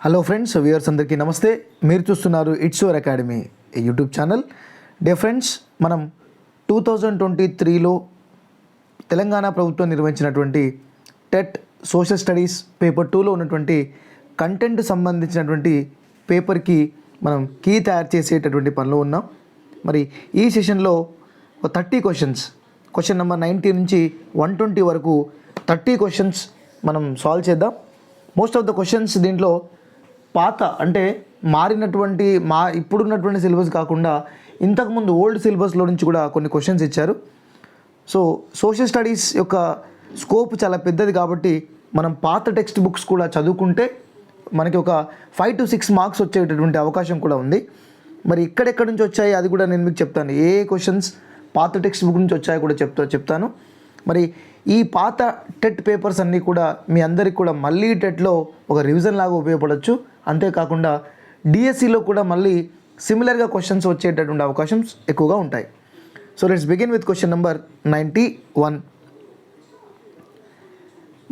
Hello friends, viewers అందరికీ నమస్తే. మీరు చూస్తున్నారు it's your academy YouTube channel. Dear friends, మనం 2023లో తెలంగాణ ప్రభుత్వం నిర్వహించినటువంటి టెట్ సోషల్ స్టడీస్ పేపర్ 2లో ఉన్నటువంటి కంటెంట్ సంబంధించినటువంటి పేపర్కి మనం కీ తయారు చేసేటటువంటి పనిలో ఉన్నాం. మరి ఈ సెషన్లో 30 క్వశ్చన్స్, క్వశ్చన్ నెంబర్ 90 నుంచి 120 వరకు 30 క్వశ్చన్స్ మనం సాల్వ్ చేద్దాం. మోస్ట్ ఆఫ్ ద క్వశ్చన్స్ దీంట్లో పాత అంటే మారినటువంటి ఇప్పుడున్నటువంటి సిలబస్ కాకుండా ఇంతకుముందు ఓల్డ్ సిలబస్లో నుంచి కూడా కొన్ని క్వశ్చన్స్ ఇచ్చారు. సో సోషల్ స్టడీస్ యొక్క స్కోప్ చాలా పెద్దది కాబట్టి మనం పాత టెక్స్ట్ బుక్స్ కూడా చదువుకుంటే మనకి ఒక 5 to 6 మార్క్స్ వచ్చేటటువంటి అవకాశం కూడా ఉంది. మరి ఇక్కడెక్కడి నుంచి వచ్చాయి అది కూడా నేను మీకు చెప్తాను. ఏ క్వశ్చన్స్ పాత టెక్స్ట్ బుక్ నుంచి వచ్చాయో కూడా చెప్తాను. మరి ఈ పాత టెట్ పేపర్స్ అన్నీ కూడా మీ అందరికి కూడా మళ్ళీ టెట్లో ఒక రివిజన్ లాగా ఉపయోగపడవచ్చు. అంతేకాకుండా డిఎస్సిలో కూడా మళ్ళీ సిమిలర్గా క్వశ్చన్స్ వచ్చేటటువంటి అవకాశం ఎక్కువగా ఉంటాయి. So let's begin with question number 91.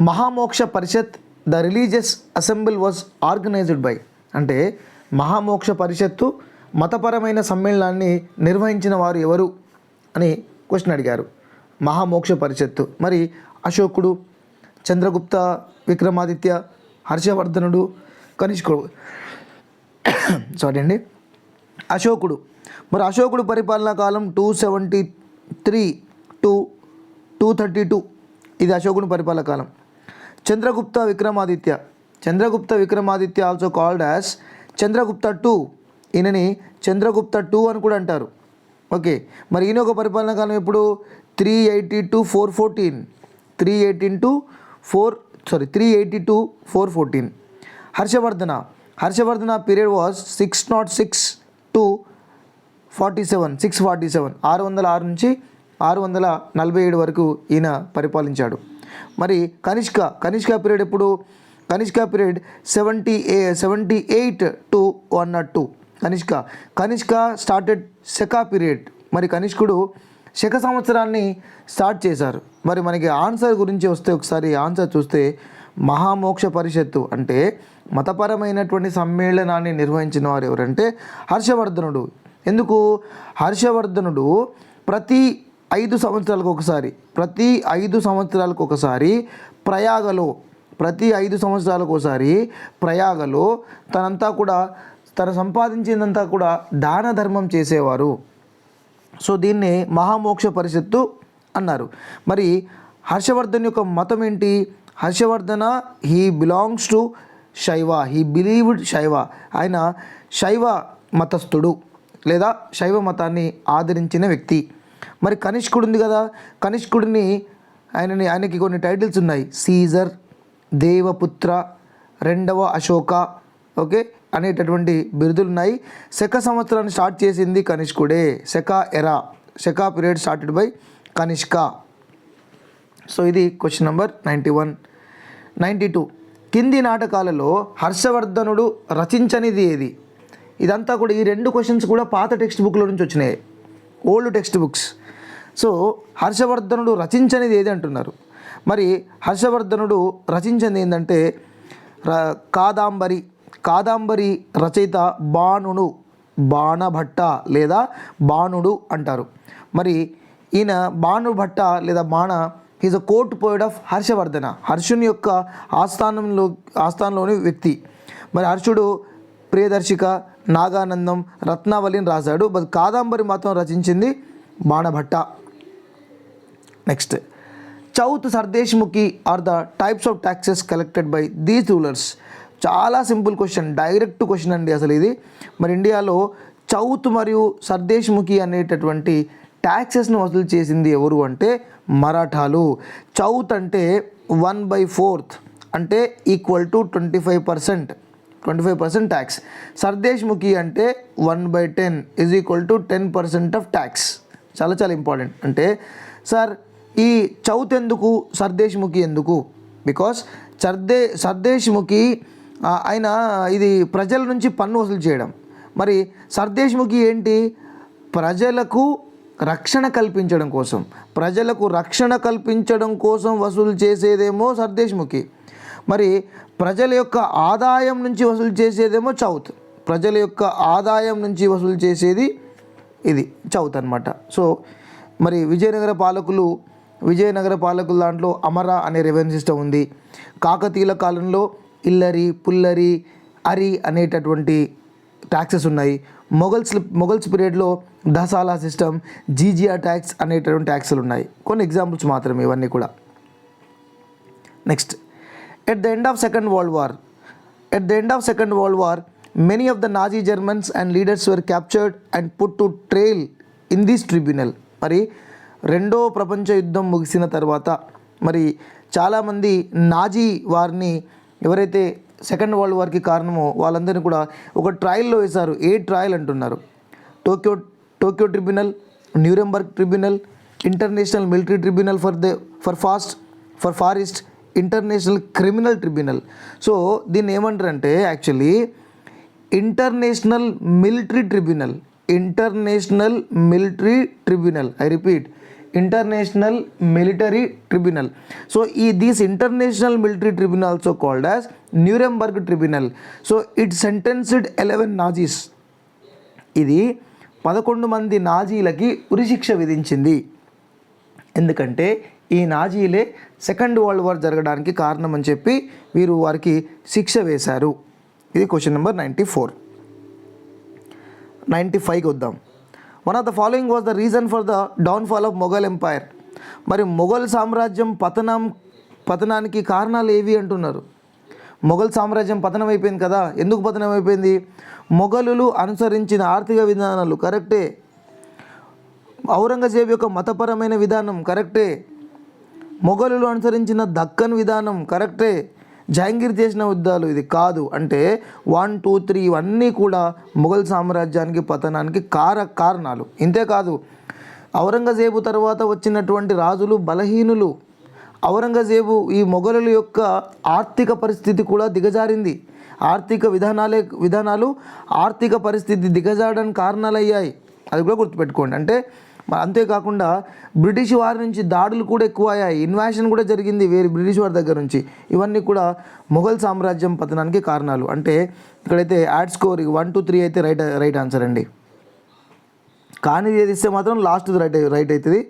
Mahamoksha Parishad the religious assembly was organized by, అంటే మహామోక్ష పరిషత్తు మతపరమైన సమ్మేళనాన్ని నిర్వహించిన వారు ఎవరు అని క్వశ్చన్ అడిగారు. మహామోక్ష పరిషత్తు మరి అశోకుడు, చంద్రగుప్త, విక్రమాదిత్య, హర్షవర్ధనుడు, కనిష్కుడు. సారీ అండి, అశోకుడు. మరి అశోకుడు పరిపాలనా కాలం 273 to 232, ఇది అశోకుడు పరిపాలనా కాలం. Chandragupta Vikramaditya also called as Chandragupta 2, ఈయనని చంద్రగుప్త 2 అని కూడా అంటారు. ఓకే, మరి ఈయన ఒక పరిపాలనా కాలం ఎప్పుడు 380 to 414, 380 to 414. Harshavardhana period was 606 to 47, 606 నుంచి 647 వరకు ఈయన పరిపాలించాడు. మరి కనిష్క పీరియడ్ ఎప్పుడు? Kanishka period 78 to 102. Kanishka started Shaka period. మరి కనిష్కుడు శక సంవత్సరాన్ని స్టార్ట్ చేశారు. మరి మనకి ఆన్సర్ గురించి వస్తే ఒకసారి ఆన్సర్ చూస్తే మహామోక్ష పరిషత్తు అంటే మతపరమైనటువంటి సమ్మేళనాన్ని నిర్వహించిన వారు ఎవరంటే హర్షవర్ధనుడు. ఎందుకు? హర్షవర్ధనుడు ప్రతి 5 సంవత్సరాలకు ఒకసారి ప్రయాగలో తను సంపాదించిందంతా కూడా దాన ధర్మం చేసేవారు. సో దీన్ని మహామోక్ష పరిషత్తు అన్నారు. మరి హర్షవర్ధన్ యొక్క మతం ఏంటి? హర్షవర్ధన హీ బిలాంగ్స్ టు శైవ, హీ బిలీవ్డ్ శైవ. ఆయన శైవ మతస్థుడు లేదా శైవ మతాన్ని ఆదరించిన వ్యక్తి. మరి కనిష్కుడు ఉంది కదా, కనిష్కుడిని ఆయనకి కొన్ని టైటిల్స్ ఉన్నాయి. సీజర్, దేవపుత్ర, రెండవ అశోక, ఓకే అనేటటువంటి బిరుదులు ఉన్నాయి. శక సంవత్సరాన్ని స్టార్ట్ చేసింది కనిష్కుడే. Shaka period started by Kanishka. So ఇది క్వశ్చన్ నెంబర్ 91. 92. కింది నాటకాలలో హర్షవర్ధనుడు రచించనిది ఏది? ఇదంతా కూడా ఈ 2 క్వశ్చన్స్ కూడా పాత టెక్స్ట్ బుక్లో నుంచి వచ్చినాయి, ఓల్డ్ టెక్స్ట్ బుక్స్. సో హర్షవర్ధనుడు రచించనిది ఏది అంటున్నారు. మరి హర్షవర్ధనుడు రచించింది ఏంటంటే కాదాంబరి రచయిత బాణభట్ట లేదా బాణుడు అంటారు. మరి ఈయన బాణుభట్ట లేదా Bana is a court poet of Harshavardhana, హర్షుని యొక్క ఆస్థానంలోని వ్యక్తి. మరి హర్షుడు ప్రియదర్శిక, నాగానందం, రత్నావళిని రాశాడు. బట్ కాదంబరి మాత్రం రచించింది Banabhatta. Next, chauth sardeshmukhi are the types of taxes collected by these rulers. చాలా సింపుల్ క్వశ్చన్, డైరెక్ట్ క్వశ్చన్ అండి అసలు ఇది. మరి ఇండియాలో చౌత్ మరియు సర్దేశ్ముఖి అనేటటువంటి ట్యాక్సెస్ను వసూలు చేసింది ఎవరు అంటే మరాఠాలు. చౌత్ అంటే 1/4 అంటే ఈక్వల్ టు 25% ట్యాక్స్. సర్దేశ్ముఖి అంటే 1/10 is equal to 10% of tax. చాలా చాలా ఇంపార్టెంట్. అంటే సార్ ఈ చౌత్ ఎందుకు, సర్దేశ్ముఖి ఎందుకు? బికాస్ సర్దేశ్ముఖి ఆయన ఇది ప్రజల నుంచి పన్ను వసూలు చేయడం. మరి సర్దేశ్ముఖి ఏంటి? ప్రజలకు రక్షణ కల్పించడం కోసం వసూలు చేసేదేమో సర్దేశ్ముఖి. మరి ప్రజల యొక్క ఆదాయం నుంచి వసూలు చేసేదేమో చౌత్, ప్రజల యొక్క ఆదాయం నుంచి వసూలు చేసేది ఇది చౌత్ అనమాట. సో మరి విజయనగర పాలకులు దాంట్లో అమరా అనే రెవెన్యూ సిస్టమ్ ఉంది. కాకతీయుల కాలంలో ఇల్లరి, పుల్లరి, అరి అనేటటువంటి ట్యాక్సెస్ ఉన్నాయి. మొఘల్స్ పీరియడ్లో దసాలా సిస్టమ్, జీజియా ట్యాక్స్ అనేటటువంటి ట్యాక్సులు ఉన్నాయి. కొన్ని ఎగ్జాంపుల్స్ మాత్రమే ఇవన్నీ కూడా. Next, at the end of second world war many of the Nazi Germans and leaders were captured and put to trial in this tribunal. మరి రెండో ప్రపంచ యుద్ధం ముగిసిన తర్వాత మరి చాలామంది నాజీ వారిని ఎవరైతే సెకండ్ వరల్డ్ వార్కి కారణమో వాళ్ళందరినీ కూడా ఒక ట్రయల్లో వేశారు. ఏ ట్రయల్ అంటున్నారు? Tokyo tribunal, Nuremberg tribunal, international military tribunal for far east, international criminal tribunal. So దీన్ని ఏమంటారంటే actually international military tribunal. I repeat, international military tribunal. So these international military tribunal also called as Nuremberg tribunal. So it sentenced 11 Nazis. ఇది 11 మంది నాజీలకి ఉరిశిక్ష విధించింది. ఎందుకంటే ఈ నాజీలే second world war జరగడానికి కారణం అని చెప్పి వారికి శిక్ష వేశారు. ఇది క్వశ్చన్ నెంబర్ 94. 95కి వద్దాం. One of the following was the reason for the downfall of Mughal umpire. మరి మొఘల్ సామ్రాజ్యం పతనానికి కారణాలు ఏవి అంటున్నారు? మొఘల్ సామ్రాజ్యం పతనం అయిపోయింది కదా. ఎందుకు పతనం అయిపోయింది? మొఘలులు అనుసరించిన ఆర్థిక విధానాలు కరెక్టే, ఔరంగజేబు యొక్క మతపరమైన విధానం కరెక్టే, మొఘలులు అనుసరించిన దక్కన్ విధానం కరెక్టే, జహాంగీర్ చేసిన యుద్ధాలు ఇది కాదు అంటే 1, 2, 3 ఇవన్నీ కూడా మొఘల్ సామ్రాజ్యానికి పతనానికి కారణాలు. ఇంతేకాదు, ఔరంగజేబు తర్వాత వచ్చినటువంటి రాజులు బలహీనులు. ఔరంగజేబు ఈ మొఘలుల యొక్క ఆర్థిక పరిస్థితి కూడా దిగజారింది. విధానాలు ఆర్థిక పరిస్థితి దిగజారడానికి కారణాలయ్యాయి. అది కూడా గుర్తుపెట్టుకోండి. అంటే అంతేకాకుండా బ్రిటిష్ వారి నుంచి దాడులు కూడా ఎక్కువ అయ్యాయి, ఇన్వాషన్ కూడా జరిగింది బ్రిటిష్ వారి దగ్గర నుంచి. ఇవన్నీ కూడా మొఘల్ సామ్రాజ్యం పతనానికి కారణాలు. అంటే ఇక్కడైతే యాడ్ స్కోర్ 1, 2, 3 అయితే రైట్ ఆన్సర్ అండి. కానీ ఏది ఇస్తే మాత్రం లాస్ట్ రైట్ అవుతుంది.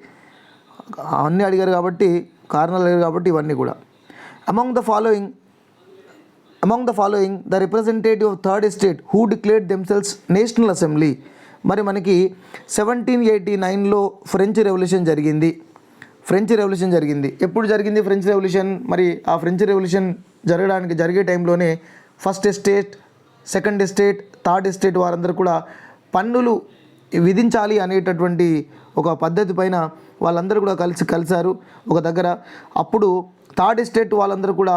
అన్నీ అడిగారు కాబట్టి, కారణాలు అడిగారు కాబట్టి ఇవన్నీ కూడా. Among the following the representative of third estate who declared themselves national assembly. మరి మనకి 1789లో ఫ్రెంచ్ రెవల్యూషన్ జరిగింది. ఎప్పుడు జరిగింది ఫ్రెంచ్ రెవల్యూషన్? మరి ఆ ఫ్రెంచ్ రెవల్యూషన్ జరిగే టైంలోనే first estate, second estate, third estate వారందరూ కూడా పన్నులు విధించాలి అనేటటువంటి ఒక పద్ధతి పైన వాళ్ళందరూ కూడా కలిశారు ఒక దగ్గర. అప్పుడు థర్డ్ ఎస్టేట్ వాళ్ళందరూ కూడా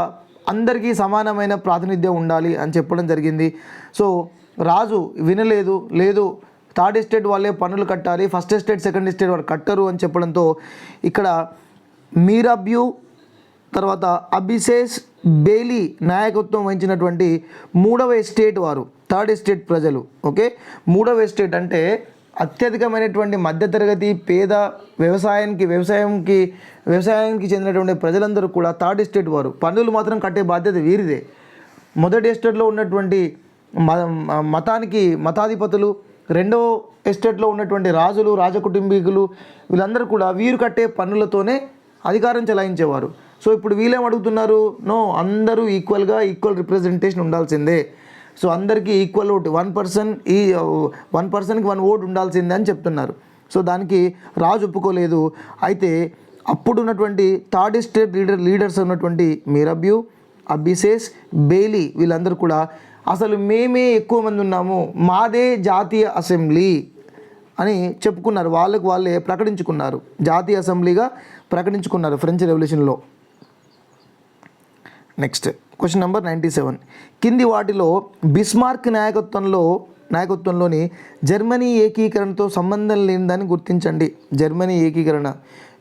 అందరికీ సమానమైన ప్రాతినిధ్యం ఉండాలి అని చెప్పడం జరిగింది. సో రాజు లేదు థర్డ్ ఎస్టేట్ వాళ్ళే పన్నులు కట్టాలి, ఫస్ట్ ఎస్టేట్, సెకండ్ ఎస్టేట్ వాళ్ళు కట్టరు అని చెప్పడంతో ఇక్కడ మీరాబ్యూ తర్వాత అబిసేస్ బెయిలీ నాయకత్వం వహించినటువంటి 3వ ఎస్టేట్ వారు, థర్డ్ ఎస్టేట్ ప్రజలు. ఓకే, 3వ ఎస్టేట్ అంటే అత్యధికమైనటువంటి మధ్యతరగతి పేద వ్యవసాయానికి చెందినటువంటి ప్రజలందరూ కూడా థర్డ్ ఎస్టేట్ వారు. పన్నులు మాత్రం కట్టే బాధ్యత వీరిదే. మొదటి ఎస్టేట్లో ఉన్నటువంటి మతాధిపతులు, రెండో ఎస్టేట్లో ఉన్నటువంటి రాజులు, రాజకుటుంబీకులు వీళ్ళందరూ కూడా వీరు కట్టే పన్నులతోనే అధికారం చెలాయించేవారు. సో ఇప్పుడు వీళ్ళేం అడుగుతున్నారు? నో, అందరూ ఈక్వల్ రిప్రజెంటేషన్ ఉండాల్సిందే. సో అందరికీ ఈక్వల్ ఓటు, 1 పర్సన్కి 1 ఓటు ఉండాల్సిందే అని చెప్తున్నారు. సో దానికి రాజు ఒప్పుకోలేదు. అయితే అప్పుడు ఉన్నటువంటి థర్డ్ ఎస్టేట్ లీడర్స్ ఉన్నటువంటి మీరాబ్యూ, అబిసేస్, బెయిలీ వీళ్ళందరూ కూడా అసలు మేమే ఎక్కువ మంది ఉన్నాము, మాదే జాతీయ అసెంబ్లీ అని చెప్పుకున్నారు. వాళ్ళే ప్రకటించుకున్నారు, జాతీయ అసెంబ్లీగా ప్రకటించుకున్నారు ఫ్రెంచ్ రెవల్యూషన్లో. Next question number 97. కింది వాటిలో బిస్మార్క్ నాయకత్వంలోని జర్మనీ ఏకీకరణతో సంబంధం లేనిదాన్ని గుర్తించండి. జర్మనీ ఏకీకరణ,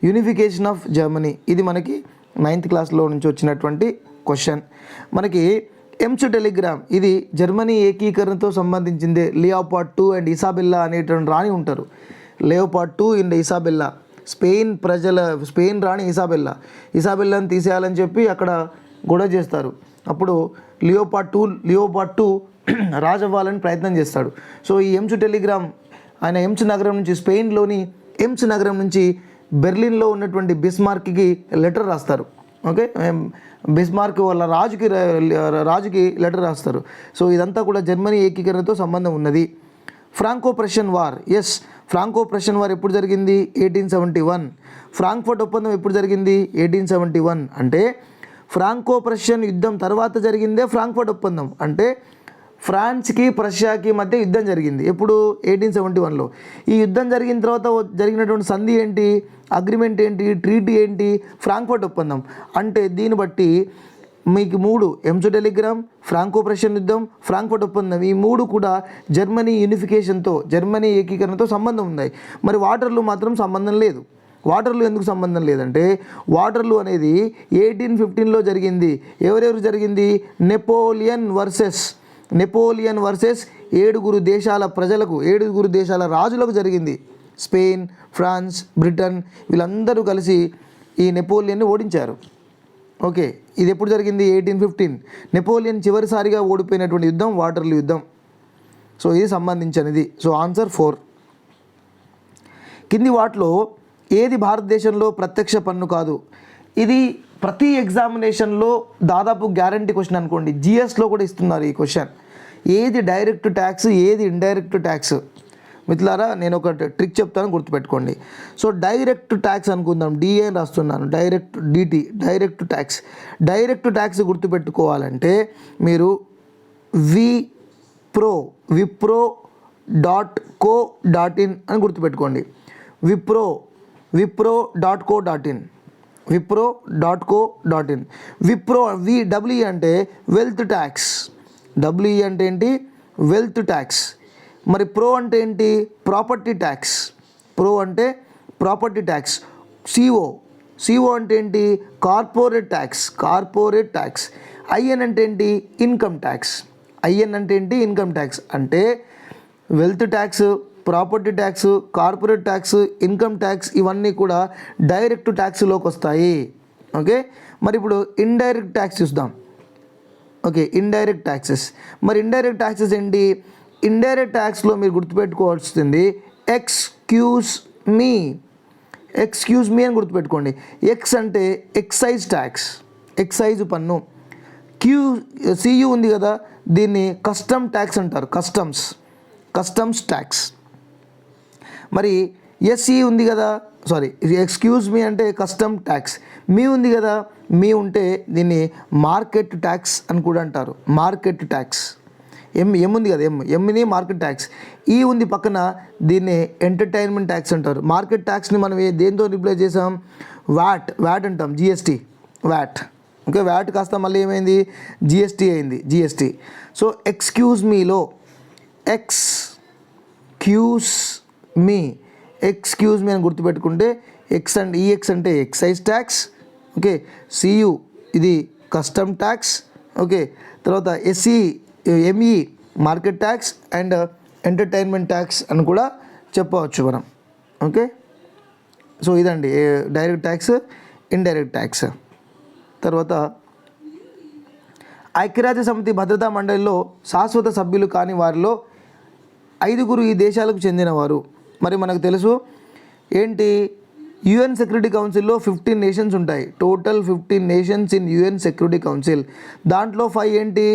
యూనిఫికేషన్ ఆఫ్ జర్మనీ, ఇది మనకి 9th క్లాస్లో నుంచి వచ్చినటువంటి క్వశ్చన్. మనకి ఎమ్స్ టెలిగ్రామ్, ఇది జర్మనీ ఏకీకరణతో సంబంధించిందే. లియోపార్డ్ II అండ్ ఇసాబెల్లా అనేటువంటి రాణి ఉంటారు. Leopold II and Isabella, Spain రాణి ఇసాబెల్లాని తీసేయాలని చెప్పి అక్కడ గొడవ చేస్తారు. అప్పుడు లియోపార్డ్ టూ రాజు అవ్వాలని ప్రయత్నం చేస్తాడు. సో ఈ ఎమ్స్ టెలిగ్రామ్ ఆయన ఎమ్స్ నగరం నుంచి, స్పెయిన్లోని ఎమ్స్ నగరం నుంచి బెర్లిన్లో ఉన్నటువంటి బిస్మార్క్కి లెటర్ రాస్తారు. ఓకే, బిస్మార్క్ వాళ్ళ రాజుకి లెటర్ రాస్తారు. సో ఇదంతా కూడా జర్మనీ ఏకీకరణతో సంబంధం ఉన్నది. Franco Prussian war, yes, Franco Prussian war ఎప్పుడు జరిగింది? 1871. ఫ్రాంక్ఫర్ట్ ఒప్పందం ఎప్పుడు జరిగింది? 1871. అంటే ఫ్రాంకో ప్రషియన్ యుద్ధం తర్వాత జరిగిందే ఫ్రాంక్ఫర్ట్ ఒప్పందం. అంటే ఫ్రాన్స్కి ప్రషియాకి మధ్య యుద్ధం జరిగింది. ఎప్పుడు? 1871లో. ఈ యుద్ధం జరిగిన తర్వాత జరిగినటువంటి సంధి ఏంటి, అగ్రిమెంట్ ఏంటి, ట్రీటీ ఏంటి? ఫ్రాంక్ఫర్ట్ ఒప్పందం. అంటే దీన్ని బట్టి మీకు 3 ఎమ్స్ టెలిగ్రామ్, ఫ్రాంకో ప్రషియన్ యుద్ధం, ఫ్రాంక్ఫర్ట్ ఒప్పందం, ఈ 3 కూడా జర్మనీ యూనిఫికేషన్తో, జర్మనీ ఏకీకరణతో సంబంధం ఉన్నాయి. మరి వాటర్లూ మాత్రం సంబంధం లేదు. వాటర్లూ ఎందుకు సంబంధం లేదంటే వాటర్లూ అనేది 1815లో జరిగింది. ఎవరెవరు జరిగింది? నెపోలియన్ వర్సెస్ 7 దేశాల ప్రజలకు, 7 దేశాల రాజులకు జరిగింది. స్పెయిన్, ఫ్రాన్స్, బ్రిటన్ వీళ్ళందరూ కలిసి ఈ నెపోలియన్ని ఓడించారు. ఓకే, ఇది ఎప్పుడు జరిగింది? 1815. నెపోలియన్ చివరిసారిగా ఓడిపోయినటువంటి యుద్ధం వాటర్లూ యుద్ధం. సో ఇది సంబంధించినది. So answer 4. కింది వాటిలో ఏది భారతదేశంలో ప్రత్యక్ష పన్ను కాదు? ఇది ప్రతి ఎగ్జామినేషన్లో దాదాపు గ్యారంటీ క్వశ్చన్ అనుకోండి. జిఎస్లో కూడా ఇస్తున్నారు ఈ క్వశ్చన్. ఏది డైరెక్ట్ ట్యాక్స్, ఏది ఇండైరెక్ట్ ట్యాక్స్? మిత్రులారా, నేను ఒక ట్రిక్ చెప్తాను, గుర్తుపెట్టుకోండి. సో డైరెక్ట్ ట్యాక్స్ అనుకుందాం, డిఏ అని రాస్తున్నాను, డైరెక్ట్ ట్యాక్స్ గుర్తుపెట్టుకోవాలంటే మీరు wipro.co.in అని గుర్తుపెట్టుకోండి. wipro.co.in విప్రో డబ్ల్యూఈ అంటే వెల్త్ ట్యాక్స్. డబ్ల్యూఈ అంటే ఏంటి? Wealth tax. మరి ప్రో అంటే ఏంటి? Property tax. ప్రో అంటే ప్రాపర్టీ ట్యాక్స్. సిఓ అంటే ఏంటి? Corporate tax. ఐఎన్ అంటే ఏంటి? Income tax. అంటే wealth tax, property tax, corporate tax, income tax ఇవన్నీ కూడా డైరెక్ట్ ట్యాక్స్లోకి వస్తాయి. ఓకే, మరి ఇప్పుడు ఇండైరెక్ట్ ట్యాక్స్ చూద్దాం. Okay, indirect taxes. మరి ఇండైరెక్ట్ ట్యాక్సెస్ ఏంటి? ఇండైరెక్ట్ ట్యాక్స్లో మీరు గుర్తుపెట్టుకోవాల్సింది ఎక్స్క్యూజ్ మీ అని గుర్తుపెట్టుకోండి. ఎక్స్ అంటే ఎక్సైజ్ పన్ను. సియు ఉంది కదా, దీన్ని కస్టమ్ ట్యాక్స్ అంటారు. Customs tax. మరి ఎస్ఈ ఉంది కదా, ఎక్స్క్యూజ్ మీ అంటే కస్టమ్ ట్యాక్స్. మీ ఉంది కదా, మీ ఉంటే దీన్ని మార్కెట్ ట్యాక్స్ అని కూడా అంటారు. Market tax. ఎం ఉంది కదా, ఎంని మార్కెట్ ట్యాక్స్. ఈ ఉంది పక్కన, దీన్ని ఎంటర్టైన్మెంట్ ట్యాక్స్ అంటారు. మార్కెట్ ట్యాక్స్ని మనం దేంతో రిప్లేస్ చేసాం? వ్యాట్ అంటాం, జిఎస్టీ. ఓకే, వ్యాట్ కాస్త మళ్ళీ ఏమైంది? జిఎస్టీ అయింది, జిఎస్టీ. సో ఎక్స్క్యూజ్ మీలో ఎక్స్క్యూజ్ మీ అని గుర్తుపెట్టుకుంటే ఈఎక్స్ అంటే ఎక్సైజ్ ట్యాక్స్. ఓకే, సియు ఇది కస్టమ్ ట్యాక్స్. ఓకే, తర్వాత ME market tax and entertainment tax అని కూడా చెప్పవచ్చు మనం. ఓకే, సో ఇదండి డైరెక్ట్ ట్యాక్స్, ఇండైరెక్ట్ ట్యాక్స్. తర్వాత ఐక్యరాజ్య సమితి భద్రతా మండలిలో శాశ్వత సభ్యులు కాని వారిలో 5 ఈ దేశాలకు చెందినవారు. మరి మనకు తెలుసు ఏంటి? యుఎన్ సెక్యూరిటీ కౌన్సిల్లో 15 నేషన్స్ ఉంటాయి. Total 15 nations in UN security council. దాంట్లో 5 ఏంటి?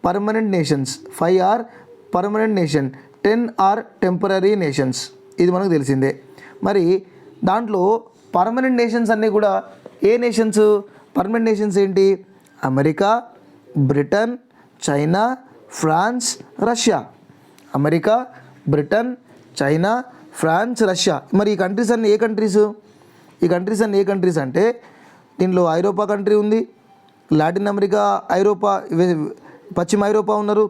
Permanent nations. 5 are permanent nation, 10 are temporary nations. ఇది మనకు తెలిసిందే. మరి దాంట్లో పర్మనెంట్ నేషన్స్ అన్నీ కూడా ఏ నేషన్స్? పర్మనెంట్ నేషన్స్ ఏంటి? America, Britain, China, France, Russia. America, Britain, China, France, Russia. మరి ఈ కంట్రీస్ అన్నీ ఏ కంట్రీస్ అంటే దీంట్లో ఐరోపా కంట్రీ ఉంది, లాటిన్ అమెరికా, ఐరోపా, పశ్చిమ ఐరోపా ఉన్నారు,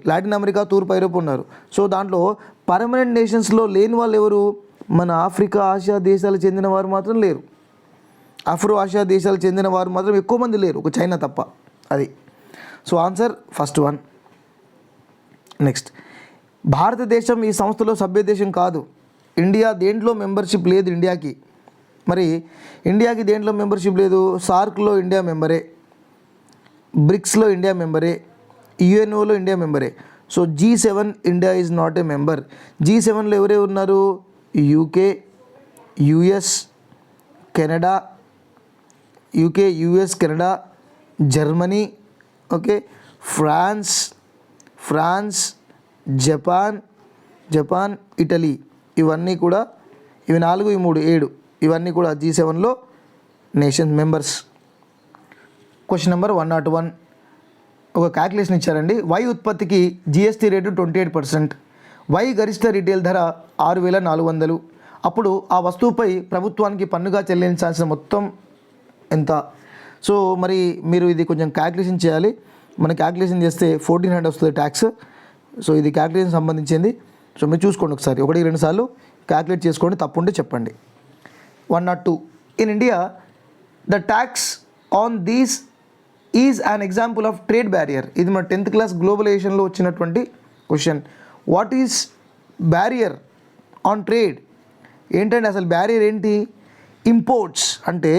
లాటిన్ అమెరికా, తూర్పు ఐరోపా ఉన్నారు. సో దాంట్లో పర్మనెంట్ నేషన్స్లో లేని వాళ్ళు ఎవరు? మన ఆఫ్రికా, ఆసియా దేశాలకు చెందిన వారు మాత్రం లేరు. ఆసియా దేశాలకు చెందిన వారు మాత్రం ఎక్కువ మంది లేరు, ఒక చైనా తప్ప. అది. So answer first 1. నెక్స్ట్, భారతదేశం ఈ సంస్థలో సభ్య దేశం కాదు. ఇండియా దేంట్లో మెంబర్షిప్ లేదు ఇండియాకి. మరి ఇండియాకి దేంట్లో మెంబర్షిప్ లేదు? సార్క్లో ఇండియా మెంబరే, బ్రిక్స్లో ఇండియా మెంబరే, యుఎన్ఓలో ఇండియా మెంబరే. So G7 India is not a member. G7లో ఎవరెవరు ఉన్నారు? UK, US, Canada, UK, US, Canada, Germany, okay, France, Japan, Italy. ఇవన్నీ కూడా, ఇవి 4, ఈ 3, 7, ఇవన్నీ కూడా G7లో నేషన్స్ మెంబర్స్. Question number 101. ఒక క్యాల్కులేషన్ ఇచ్చారండి. వై ఉత్పత్తికి జిఎస్టీ రేటు 28%, వై గరిష్ట రిటైల్ ధర 6,400, అప్పుడు ఆ వస్తువుపై ప్రభుత్వానికి పన్నుగా చెల్లించాల్సిన మొత్తం ఎంత? సో మరి మీరు ఇది కొంచెం క్యాల్కులేషన్ చేయాలి. మనం క్యాల్కులేషన్ చేస్తే 1400 వస్తుంది ట్యాక్స్. సో ఇది క్యాల్కులేషన్ సంబంధించింది. సో మీరు చూసుకోండి ఒకసారి, 1-2 సార్లు క్యాల్కులేట్ చేసుకోండి, తప్పుంటే చెప్పండి. 102. In India the tax on these is an example of trade barrier. ఇది మన 10th క్లాస్ గ్లోబలైజేషన్లో వచ్చినటువంటి question. What is barrier on trade? ఏంటంటే అసలు బ్యారియర్ ఏంటి? ఇంపోర్ట్స్ అంటే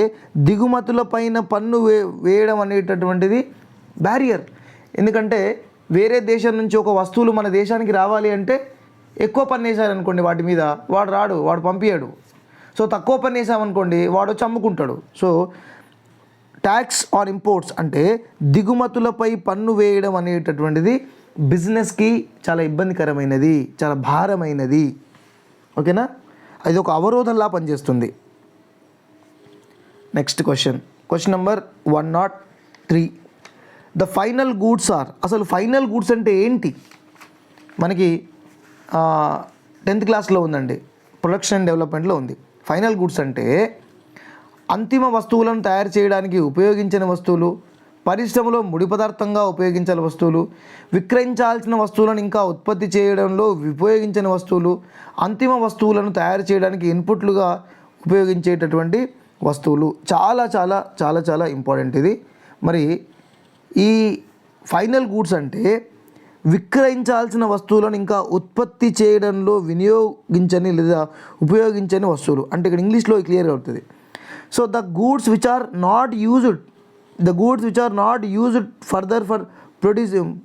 దిగుమతుల పైన పన్ను వేయడం అనేటటువంటిది బ్యారియర్. ఎందుకంటే వేరే దేశం నుంచి ఒక వస్తువులు మన దేశానికి రావాలి అంటే ఎక్కువ పన్ను వేసారనుకోండి వాటి మీద, వాడు రాడు, వాడు పంపించాడు. సో తక్కువ పన్ను వేసామనుకోండి వాడు వచ్చి అమ్ముకుంటాడు. సో ట్యాక్స్ ఆన్ ఇంపోర్ట్స్ అంటే దిగుమతులపై పన్ను వేయడం అనేటటువంటిది బిజినెస్కి చాలా ఇబ్బందికరమైనది, చాలా భారమైనది. ఓకేనా? అది ఒక అవరోధంలా పనిచేస్తుంది. Next question number 103. The final goods are. అసలు ఫైనల్ గూడ్స్ అంటే ఏంటి? మనకి 10th క్లాస్లో ఉందండి, ప్రొడక్షన్ అండ్ డెవలప్మెంట్లో ఉంది. ఫైనల్ గూడ్స్ అంటే అంతిమ వస్తువులను తయారు చేయడానికి ఉపయోగించిన వస్తువులు, పరిశ్రమలో ముడి పదార్థంగా ఉపయోగించిన వస్తువులు, విక్రయించాల్సిన వస్తువులను ఇంకా ఉత్పత్తి చేయడంలో ఉపయోగించిన వస్తువులు, అంతిమ వస్తువులను తయారు చేయడానికి ఇన్పుట్లుగా ఉపయోగించేటటువంటి వస్తువులు. చాలా చాలా చాలా చాలా ఇంపార్టెంట్ ఇది. మరి ఈ ఫైనల్ గూడ్స్ అంటే విక్రయించాల్సిన వస్తువులను ఇంకా ఉత్పత్తి చేయడంలో వినియోగించని లేదా ఉపయోగించని వస్తువులు అంటే ఇక్కడ ఇంగ్లీష్లో క్లియర్గా అవుతుంది. So the goods which are not used further for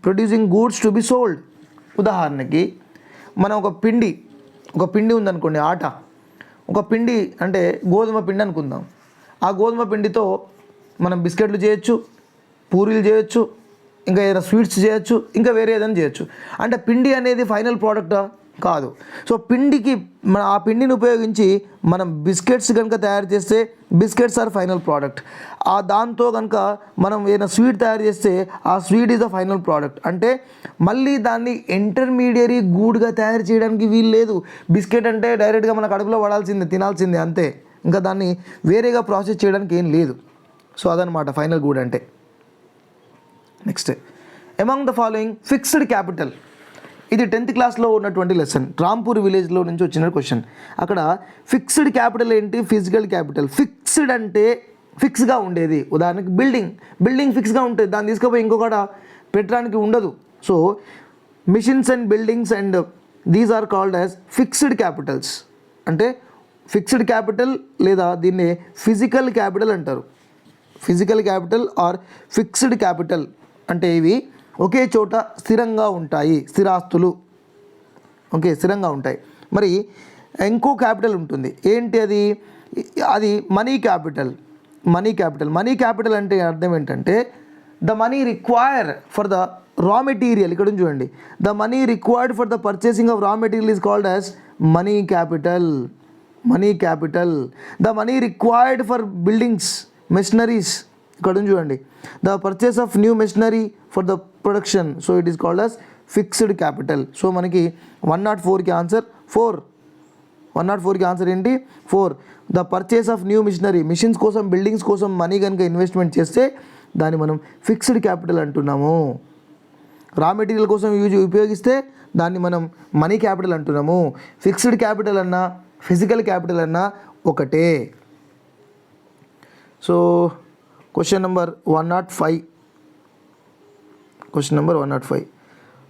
producing goods to be sold. ఉదాహరణకి మనం ఒక పిండి ఉందనుకోండి, ఆట, ఒక పిండి అంటే గోధుమ పిండి అనుకుందాం. ఆ గోధుమ పిండితో మనం బిస్కెట్లు చేయొచ్చు, పూరీలు చేయొచ్చు, ఇంకా ఏదైనా స్వీట్స్ చేయొచ్చు, ఇంకా వేరే ఏదైనా చేయొచ్చు. అంటే పిండి అనేది ఫైనల్ ప్రోడక్టా? కాదు. సో ఆ పిండిని ఉపయోగించి మనం బిస్కెట్స్ కనుక తయారు చేస్తే బిస్కెట్స్ ఆర్ ఫైనల్ ప్రోడక్ట్. దాంతో కనుక మనం ఏదైనా స్వీట్ తయారు చేస్తే ఆ sweet is the final product. అంటే మళ్ళీ దాన్ని ఇంటర్మీడియరీ గూడ్గా తయారు చేయడానికి వీలు లేదు. బిస్కెట్ అంటే డైరెక్ట్గా మన కడుపులో పడాల్సిందే, తినాల్సిందే అంతే. ఇంకా దాన్ని వేరేగా ప్రాసెస్ చేయడానికి ఏం లేదు. సో అదనమాట ఫైనల్ గూడ్ అంటే. Next, among the following fixed capital. ఇది 10th క్లాస్లో ఉన్నటువంటి లెసన్, రాంపూర్ విలేజ్లో నుంచి వచ్చిన క్వశ్చన్. అక్కడ ఫిక్స్డ్ క్యాపిటల్ ఏంటి? Physical capital. ఫిక్స్డ్ అంటే ఫిక్స్గా ఉండేది. ఉదాహరణకి బిల్డింగ్ ఫిక్స్గా ఉంటుంది, దాన్ని తీసుకుపోయి ఇంకొకట పెట్టడానికి ఉండదు. So machines and buildings and these are called as fixed capitals. అంటే ఫిక్స్డ్ క్యాపిటల్ లేదా దీన్ని ఫిజికల్ క్యాపిటల్ అంటారు. Physical capital or fixed capital అంటే ఇవి ఒకే చోట స్థిరంగా ఉంటాయి, స్థిరాస్తులు. ఓకే, స్థిరంగా ఉంటాయి. మరి ఇంకో క్యాపిటల్ ఉంటుంది. ఏంటి అది? అది మనీ క్యాపిటల్. మనీ క్యాపిటల్ అంటే అర్థం ఏంటంటే the money require for the raw material. ఇక్కడ చూడండి, the money required for the purchasing of raw material is called as money capital. The money required for buildings, machineries. ఇక్కడ చూడండి, the purchase of new machinery for the production. So it is called as fixed capital. సో మనకి 104కి answer 4. 104కి answer ఏంటి? 4. The purchase of new machinery, machines కోసం, buildings కోసం money కనుక ఇన్వెస్ట్మెంట్ చేస్తే దాన్ని మనం ఫిక్స్డ్ క్యాపిటల్ అంటున్నాము. రా మెటీరియల్ కోసం ఉపయోగిస్తే దాన్ని మనం మనీ క్యాపిటల్ అంటున్నాము. ఫిక్స్డ్ క్యాపిటల్ అన్నా ఫిజికల్ క్యాపిటల్ అన్నా ఒకటే. So question number 105.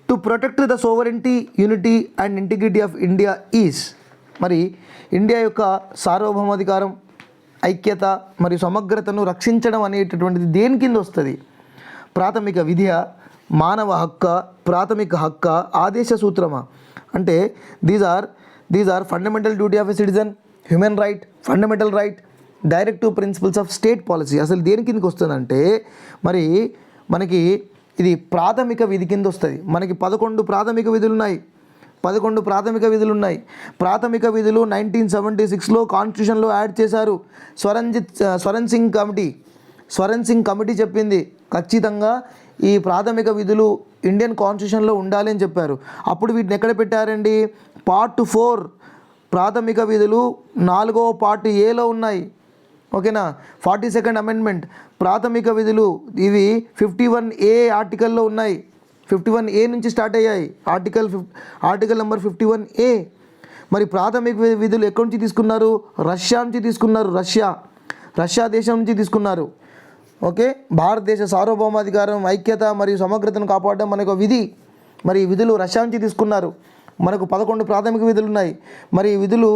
To protect the sovereignty, unity and integrity of India is. మరి ఇండియా యొక్క సార్వభౌమాధికారం, ఐక్యత మరియు సమగ్రతను రక్షించడం అనేటటువంటిది దేని కింద వస్తుంది? ప్రాథమిక విద్య, మానవ హక్క, ప్రాథమిక హక్క, ఆదేశ సూత్రమా? అంటే these are fundamental duty of a citizen, human right, fundamental right, directive principles of state policy. అసలు దేని కిందకి వస్తుందంటే మరి మనకి ఇది ప్రాథమిక విధి కింద వస్తుంది. మనకి 11 ప్రాథమిక విధులు ఉన్నాయి. ప్రాథమిక విధులు 1976లో కాన్స్టిట్యూషన్లో యాడ్ చేశారు. స్వరణ్ సింగ్ కమిటీ చెప్పింది ఖచ్చితంగా ఈ ప్రాథమిక విధులు ఇండియన్ కాన్స్టిట్యూషన్లో ఉండాలి అని చెప్పారు. అప్పుడు వీటిని ఎక్కడ పెట్టారండి? పార్ట్ 4 ప్రాథమిక విధులు 4వ పార్ట్ ఏలో ఉన్నాయి. ఓకేనా? 42nd అమెండ్మెంట్ ప్రాథమిక విధులు ఇవి 51A ఆర్టికల్లో ఉన్నాయి. 51A నుంచి స్టార్ట్ అయ్యాయి. Article number 51A. మరి ప్రాథమిక విధులు ఎక్కడి నుంచి తీసుకున్నారు? రష్యా నుంచి తీసుకున్నారు. రష్యా దేశం నుంచి తీసుకున్నారు. ఓకే, భారతదేశ సార్వభౌమాధికారం, ఐక్యత మరియు సమగ్రతను కాపాడడం మనకు విధి. మరి ఈ విధులు రష్యా నుంచి తీసుకున్నారు. మనకు 11 ప్రాథమిక విధులు ఉన్నాయి. మరి ఈ విధులు